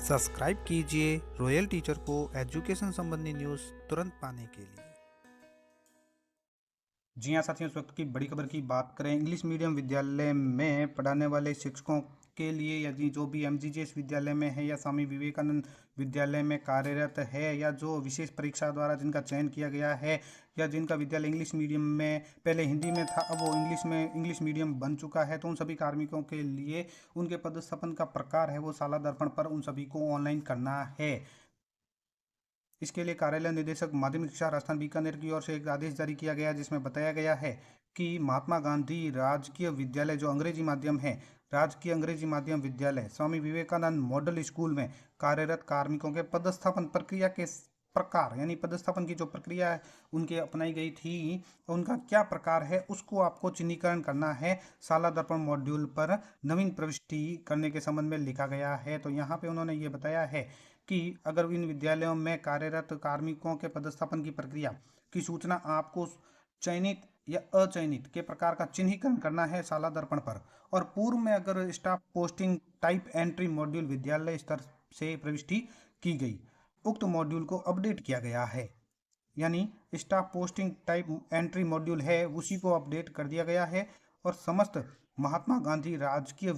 Subscribe कीजिए royal teacher को education संबंधी न्यूज़ तुरंत पाने के लिए। जी हाँ साथियों, इस वक्त की बड़ी खबर की बात करें। इंग्लिश मीडियम विद्यालय में पढ़ाने वाले शिक्षकों के लिए यदि जो भी एमजीजीएस विद्यालय में है या स्वामी विवेकानंद विद्यालय में कार्यरत है या जो विशेष परीक्षा द्वारा जिनका चयन किया गया है या जिनका विद्यालय इंग्लिश मीडियम में पहले हिंदी में था अब वो इंग्लिश मीडियम बन चुका है, तो उन सभी कार्मिकों के लिए उनके पदस्थापन का प्रकार है वो शाला दर्पण पर उन सभी को ऑनलाइन करना है। इसके लिए कार्यालय निदेशक माध्यमिक शिक्षा राजस्थान बीकानेर की ओर से एक आदेश जारी किया गया जिसमें बताया गया है कि महात्मा गांधी राजकीय विद्यालय जो अंग्रेजी माध्यम है, राजकीय अंग्रेजी माध्यम विद्यालय स्वामी विवेकानंद मॉडल स्कूल में कार्यरत कार्मिकों के पदस्थापन प्रक्रिया के प्रकार यानी पदस्थापन की जो प्रक्रिया उनके अपनाई गई थी उनका क्या प्रकार है उसको आपको चिन्हीकरण करना है। शाला दर्पण मॉड्यूल पर नवीन प्रविष्टि करने के संबंध में लिखा गया है। तो यहाँ पे उन्होंने ये बताया है कि अगर इन विद्यालयों में कार्यरत कार्मिकों के पदस्थापन की प्रक्रिया की सूचना आपको चयनित या अचयनित के प्रकार का चिन्हीकरण करना है शाला दर्पण पर, और पूर्व में अगर staff posting type entry module विद्यालय स्तर से प्रविष्टि की गई, उक्त मॉड्यूल को अपडेट किया गया है, यानी staff posting type entry module है उसी को अपडेट कर दिया गया है। और समस्त महात्मा गांधी राजकीय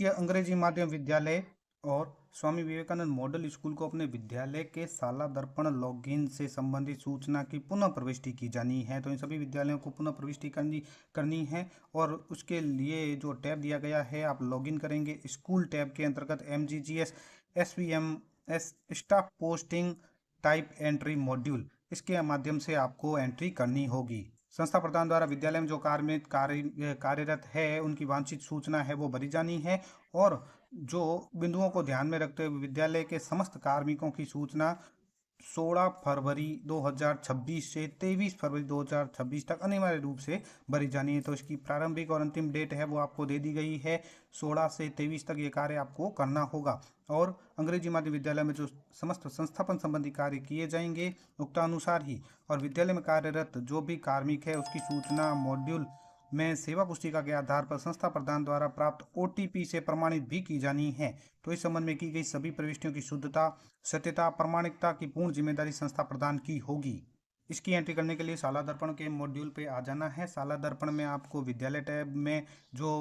अंग्रेजी माध्यम विद्यालय और स्वामी विवेकानंद मॉडल स्कूल को अपने विद्यालय के शाला दर्पण लॉगिन से संबंधित सूचना की पुनः प्रविष्टि की जानी है। तो इन सभी विद्यालयों को पुनः प्रविष्टि करनी है और उसके लिए जो टैब दिया गया है आप लॉगिन करेंगे स्कूल टैब के अंतर्गत MGGS SVMS staff posting type entry module, इसके माध्यम से आपको एंट्री करनी होगी। संस्था प्रधान द्वारा विद्यालय में जो कार्यरत है उनकी वांछित सूचना है वो भरी जानी है और जो बिंदुओं को ध्यान में रखते हुए विद्यालय के समस्त कार्मिकों की सूचना 16 फरवरी 2026 से 23 फरवरी 2026 तक अनिवार्य रूप से भरी जानी है। तो इसकी प्रारंभिक और अंतिम डेट है वो आपको दे दी गई है, 16 से 23 तक ये कार्य आपको करना होगा। और अंग्रेजी माध्यम विद्यालय में जो समस्त संस्थापन संबंधी कार्य किए जाएंगे उक्तानुसार ही, और विद्यालय में कार्यरत जो भी कार्मिक है उसकी सूचना मॉड्यूल में सेवा पुस्तिका के आधार पर संस्था प्रधान द्वारा प्राप्त OTP से प्रमाणित भी की जानी है। तो इस संबंध में की गई सभी प्रविष्टियों की शुद्धता, सत्यता, प्रामाणिकता की पूर्ण जिम्मेदारी संस्था प्रधान की होगी। इसकी एंट्री करने के लिए शाला दर्पण के मॉड्यूल पे आ जाना है। शाला दर्पण में आपको विद्यालय टैब में जो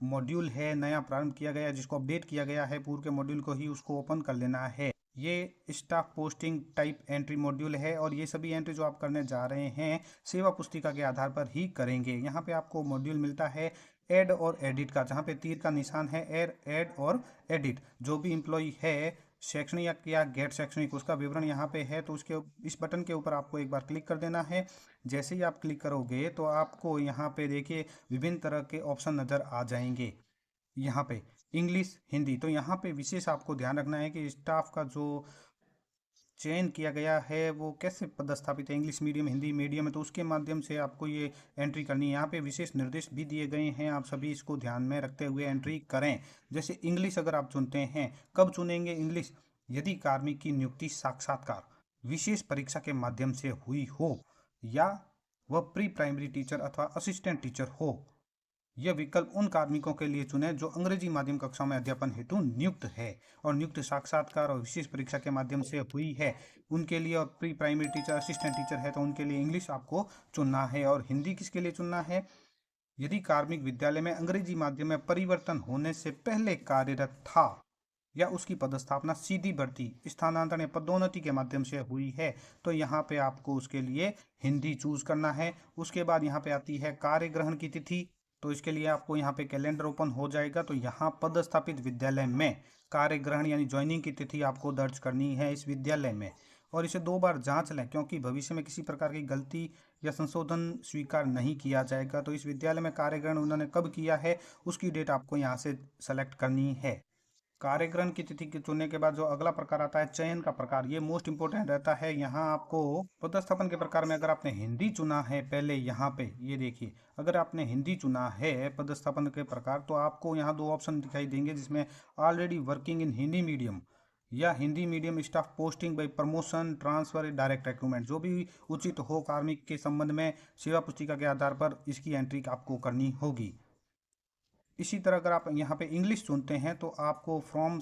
मॉड्यूल है नया प्रारंभ किया गया है जिसको अपडेट किया गया है पूर्व के मॉड्यूल को ही उसको ओपन कर लेना है। ये staff posting type entry module है और ये सभी एंट्री जो आप करने जा रहे हैं सेवा पुस्तिका के आधार पर ही करेंगे। यहाँ पे आपको मॉड्यूल मिलता है ऐड और एडिट का, जहाँ पे तीर का निशान है ऐड और एडिट। जो भी एम्प्लॉय है शैक्षणिक या गैर शैक्षणिक उसका विवरण यहाँ पे है, तो उसके इस बटन के ऊपर आपको एक बार क्लिक कर देना है। जैसे ही आप क्लिक करोगे तो आपको यहाँ पे देखिए विभिन्न तरह के ऑप्शन नज़र आ जाएंगे। यहाँ पे इंग्लिश हिंदी, तो यहाँ पे विशेष आपको ध्यान रखना है कि स्टाफ का जो चयन किया गया है वो कैसे पदस्थापित है, इंग्लिश मीडियम हिंदी मीडियम है, तो उसके माध्यम से आपको ये एंट्री करनी है। यहाँ पे विशेष निर्देश भी दिए गए हैं, आप सभी इसको ध्यान में रखते हुए एंट्री करें। जैसे इंग्लिश अगर आप चुनते हैं, कब चुनेंगे इंग्लिश? यदि कार्मिक की नियुक्ति साक्षात्कार विशेष परीक्षा के माध्यम से हुई हो या वह प्री प्राइमरी टीचर अथवा असिस्टेंट टीचर हो। यह विकल्प उन कार्मिकों के लिए चुनें जो अंग्रेजी माध्यम कक्षा में अध्यापन हेतु नियुक्त है और नियुक्त साक्षात्कार और विशेष परीक्षा के माध्यम से हुई है उनके लिए, और pre primary teacher assistant teacher है तो उनके लिए इंग्लिश आपको चुनना है। और हिंदी किसके लिए चुनना है? यदि कार्मिक विद्यालय में अंग्रेजी माध्यम में परिवर्तन होने से पहले कार्यरत था या उसकी पदस्थापना सीधी भर्ती, स्थानांतरण या पदोन्नति के माध्यम से हुई है तो यहाँ पे आपको उसके लिए हिंदी चूज करना है। उसके बाद यहाँ पे आती है कार्य ग्रहण की तिथि, तो इसके लिए आपको यहाँ पे कैलेंडर ओपन हो जाएगा। तो यहाँ पदस्थापित विद्यालय में कार्य ग्रहण यानी ज्वाइनिंग की तिथि आपको दर्ज करनी है इस विद्यालय में, और इसे 2 बार जांच लें क्योंकि भविष्य में किसी प्रकार की गलती या संशोधन स्वीकार नहीं किया जाएगा। तो इस विद्यालय में कार्य ग्रहण उन्होंने कब किया है उसकी डेट आपको यहाँ से सेलेक्ट करनी है। कार्यग्रहण की तिथि के चुनने के बाद जो अगला प्रकार आता है चयन का प्रकार, ये मोस्ट इंपोर्टेंट रहता है। यहाँ आपको पदस्थापन के प्रकार में अगर आपने हिंदी चुना है पहले, यहाँ पे ये देखिए अगर आपने हिंदी चुना है पदस्थापन के प्रकार तो आपको यहाँ 2 ऑप्शन दिखाई देंगे जिसमें already working in Hindi medium या Hindi medium staff posting by promotion transfer direct recruitment, जो भी उचित हो कार्मिक के संबंध में सेवा पुस्तिका के आधार पर इसकी एंट्री आपको करनी होगी। इसी तरह अगर आप यहाँ पे इंग्लिश चुनते हैं तो आपको फ्रॉम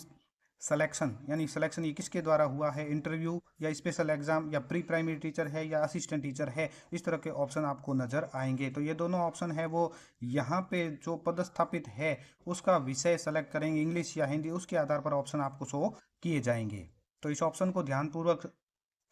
सिलेक्शन, यानी सिलेक्शन ये किसके द्वारा हुआ है, इंटरव्यू या स्पेशल एग्जाम या प्री प्राइमरी टीचर है या असिस्टेंट टीचर है, इस तरह के ऑप्शन आपको नज़र आएंगे। तो ये दोनों ऑप्शन है वो यहाँ पे जो पदस्थापित है उसका विषय सेलेक्ट करेंगे, इंग्लिश या हिंदी, उसके आधार पर ऑप्शन आपको शो किए जाएंगे। तो इस ऑप्शन को ध्यानपूर्वक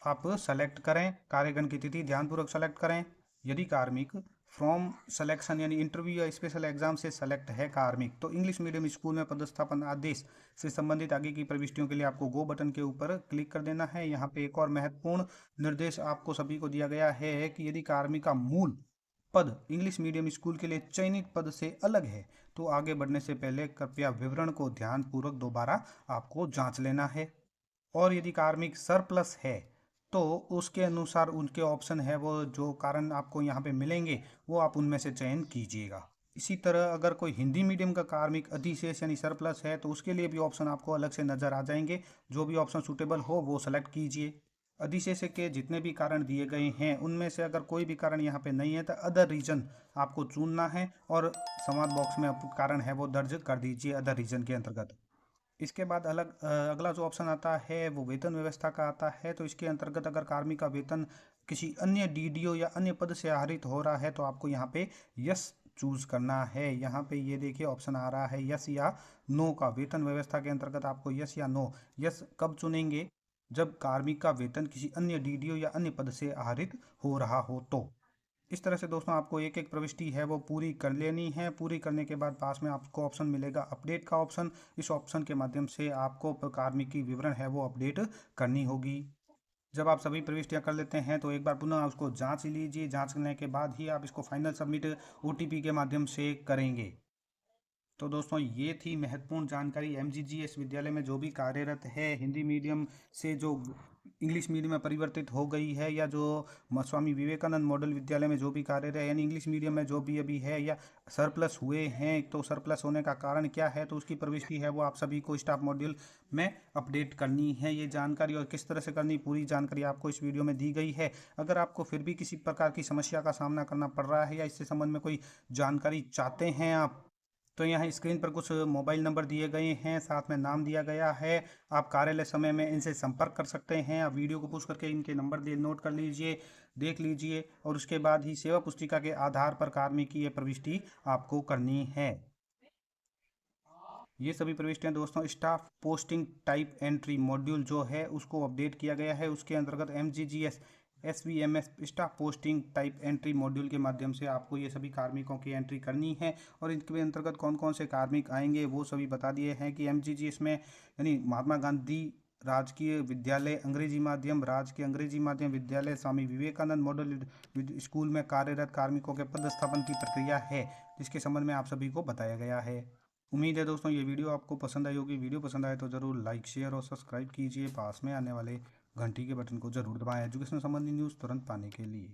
आप सेलेक्ट करें, कार्यगण की तिथि ध्यानपूर्वक सेलेक्ट करें। यदि कार्मिक फ्रॉम सिलेक्शन यानी इंटरव्यू या स्पेशल एग्जाम से सेलेक्ट है कार्मिक, तो इंग्लिश मीडियम स्कूल में पदस्थापन आदेश से संबंधित आगे की प्रविष्टियों के लिए आपको गो बटन के ऊपर क्लिक कर देना है। यहाँ पे एक और महत्वपूर्ण निर्देश आपको सभी को दिया गया है कि यदि कार्मिक का मूल पद इंग्लिश मीडियम स्कूल के लिए चयनित पद से अलग है तो आगे बढ़ने से पहले कृपया विवरण को ध्यानपूर्वक दोबारा आपको जांच लेना है। और यदि कार्मिक सरप्लस है तो उसके अनुसार उनके ऑप्शन है वो जो कारण आपको यहाँ पे मिलेंगे वो आप उनमें से चयन कीजिएगा। इसी तरह अगर कोई हिंदी मीडियम का कार्मिक अधिशेष यानी सरप्लस है तो उसके लिए भी ऑप्शन आपको अलग से नज़र आ जाएंगे। जो भी ऑप्शन सूटेबल हो वो सेलेक्ट कीजिए। अधिशेष के जितने भी कारण दिए गए हैं उनमें से अगर कोई भी कारण यहाँ पे नहीं है तो अदर रीजन आपको चुनना है और संवाद बॉक्स में आप कारण है वो दर्ज कर दीजिए अदर रीजन के अंतर्गत। इसके बाद अगला जो ऑप्शन आता है वो वेतन व्यवस्था का आता है। तो इसके अंतर्गत अगर कार्मिक का वेतन किसी अन्य डीडीओ या अन्य पद से आहरित हो रहा है तो आपको यहाँ पे यस चूज करना है। यहाँ पे ये देखिए ऑप्शन आ रहा है यस या नो का। वेतन व्यवस्था के अंतर्गत आपको यस या नो, यस कब चुनेंगे, जब कार्मिक का वेतन किसी अन्य डीडीओ या अन्य पद से आहरित हो रहा हो तो। इस तरह से दोस्तों आपको एक एक प्रविष्टि है वो पूरी कर लेनी है। पूरी करने के बाद पास में आपको ऑप्शन मिलेगा अपडेट का ऑप्शन। इस ऑप्शन के माध्यम से आपको कार्मिक की विवरण है वो अपडेट करनी होगी। जब आप सभी प्रविष्टियां कर लेते हैं तो एक बार पुनः उसको जांच लीजिए। जांच करने के बाद ही आप इसको फाइनल सबमिट ओटीपी के माध्यम से करेंगे। तो दोस्तों ये थी महत्वपूर्ण जानकारी। एमजीजीएस विद्यालय में जो भी कार्यरत है, हिंदी मीडियम से जो इंग्लिश मीडियम में परिवर्तित हो गई है या जो स्वामी विवेकानंद मॉडल विद्यालय में जो भी कार्यरत है यानी इंग्लिश मीडियम में जो भी अभी है या सरप्लस हुए हैं, तो सरप्लस होने का कारण क्या है, तो उसकी प्रविष्टि है वो आप सभी को स्टाफ मॉड्यूल में अपडेट करनी है। ये जानकारी और किस तरह से करनी, पूरी जानकारी आपको इस वीडियो में दी गई है। अगर आपको फिर भी किसी प्रकार की समस्या का सामना करना पड़ रहा है या इससे संबंध में कोई जानकारी चाहते हैं आप, तो यहाँ स्क्रीन पर कुछ मोबाइल नंबर दिए गए हैं, साथ में नाम दिया गया है। आप कार्यालय समय में इनसे संपर्क कर सकते हैं। आप वीडियो को पुश करके इनके नंबर दे नोट कर लीजिए, देख लीजिए और उसके बाद ही सेवा पुस्तिका के आधार पर कार्मिक की ये प्रविष्टि आपको करनी है। ये सभी प्रविष्टियां दोस्तों staff posting type entry module जो है उसको अपडेट किया गया है। उसके अंतर्गत MGGS SVMS staff posting type entry module के माध्यम से आपको ये सभी कार्मिकों की एंट्री करनी है। और इनके अंतर्गत कौन कौन से कार्मिक आएंगे वो सभी बता दिए हैं कि एमजीजीएस में यानी महात्मा गांधी राजकीय विद्यालय अंग्रेजी माध्यम, राजकीय अंग्रेजी माध्यम विद्यालय, स्वामी विवेकानंद मॉडल स्कूल में कार्यरत कार्मिकों के पदस्थापन की प्रक्रिया है जिसके संबंध में आप सभी को बताया गया है। उम्मीद है दोस्तों ये वीडियो आपको पसंद आई होगी। वीडियो पसंद आए तो ज़रूर लाइक, शेयर और सब्सक्राइब कीजिए। पास में आने वाले घंटी के बटन को जरूर दबाएं एजुकेशन संबंधी न्यूज़ तुरंत पाने के लिए।